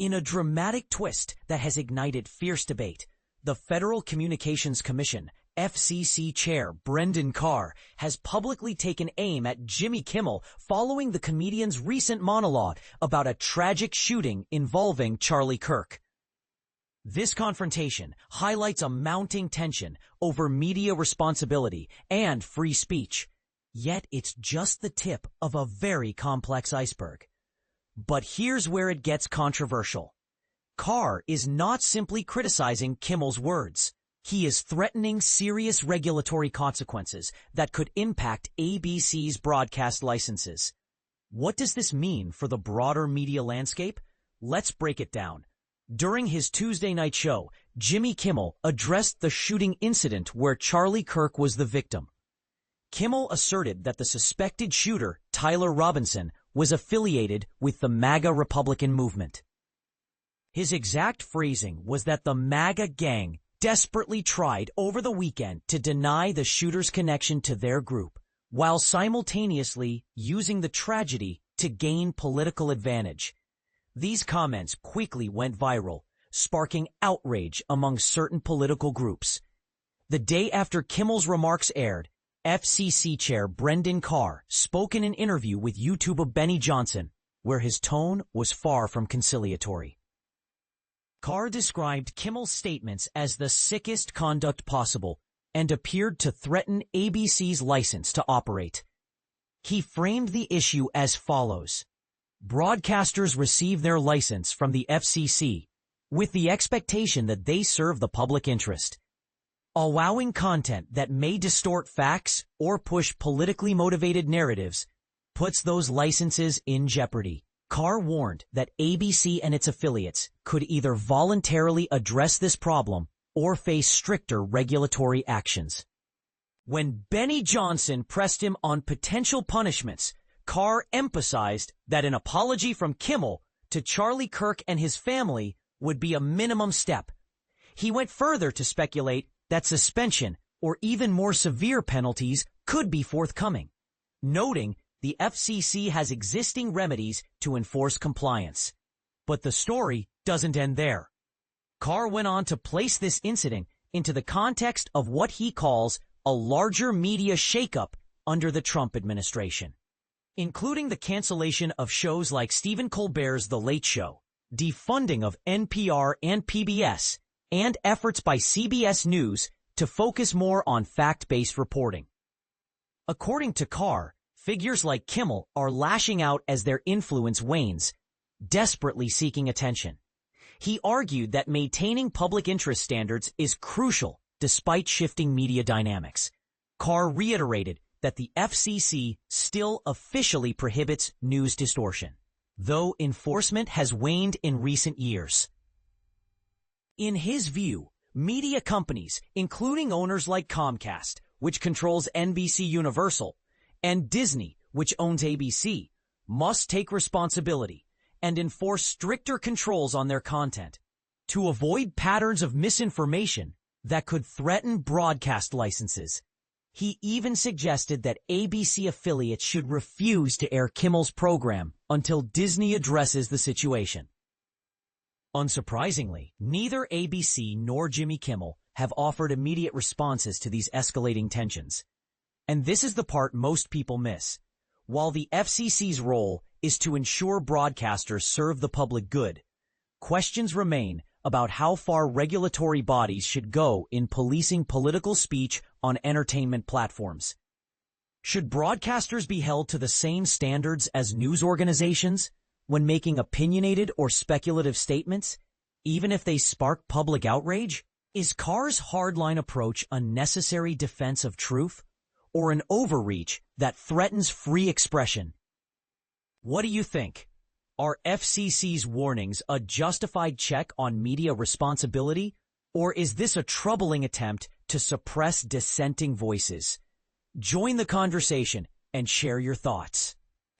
In a dramatic twist that has ignited fierce debate, the Federal Communications Commission, FCC Chair Brendan Carr, has publicly taken aim at Jimmy Kimmel following the comedian's recent monologue about a tragic shooting involving Charlie Kirk. This confrontation highlights a mounting tension over media responsibility and free speech, yet it's just the tip of a very complex iceberg. But here's where it gets controversial. Carr is not simply criticizing Kimmel's words. He is threatening serious regulatory consequences that could impact ABC's broadcast licenses. What does this mean for the broader media landscape? Let's break it down. During his Tuesday night show, Jimmy Kimmel addressed the shooting incident where Charlie Kirk was the victim. Kimmel asserted that the suspected shooter, Tyler Robinson, was affiliated with the MAGA Republican movement. His exact phrasing was that the MAGA gang desperately tried over the weekend to deny the shooter's connection to their group, while simultaneously using the tragedy to gain political advantage. These comments quickly went viral, sparking outrage among certain political groups. The day after Kimmel's remarks aired, FCC Chair Brendan Carr spoke in an interview with YouTuber Benny Johnson, where his tone was far from conciliatory. Carr described Kimmel's statements as the sickest conduct possible and appeared to threaten ABC's license to operate. He framed the issue as follows: broadcasters receive their license from the FCC with the expectation that they serve the public interest. Allowing content that may distort facts or push politically motivated narratives puts those licenses in jeopardy. Carr warned that ABC and its affiliates could either voluntarily address this problem or face stricter regulatory actions. When Benny Johnson pressed him on potential punishments, Carr emphasized that an apology from Kimmel to Charlie Kirk and his family would be a minimum step. He went further to speculate that suspension or even more severe penalties could be forthcoming, noting the FCC has existing remedies to enforce compliance. But the story doesn't end there. Carr went on to place this incident into the context of what he calls a larger media shakeup under the Trump administration, including the cancellation of shows like Stephen Colbert's The Late Show, defunding of NPR and PBS, and efforts by CBS News to focus more on fact-based reporting. According to Carr, figures like Kimmel are lashing out as their influence wanes, desperately seeking attention. He argued that maintaining public interest standards is crucial despite shifting media dynamics. Carr reiterated that the FCC still officially prohibits news distortion, though enforcement has waned in recent years. In his view, media companies, including owners like Comcast, which controls NBC Universal, and Disney, which owns ABC, must take responsibility and enforce stricter controls on their content to avoid patterns of misinformation that could threaten broadcast licenses. He even suggested that ABC affiliates should refuse to air Kimmel's program until Disney addresses the situation. Unsurprisingly, neither ABC nor Jimmy Kimmel have offered immediate responses to these escalating tensions. And this is the part most people miss. While the FCC's role is to ensure broadcasters serve the public good, questions remain about how far regulatory bodies should go in policing political speech on entertainment platforms. Should broadcasters be held to the same standards as news organizations when making opinionated or speculative statements, even if they spark public outrage? Is Carr's hardline approach a necessary defense of truth, or an overreach that threatens free expression? What do you think? Are FCC's warnings a justified check on media responsibility, or is this a troubling attempt to suppress dissenting voices? Join the conversation and share your thoughts.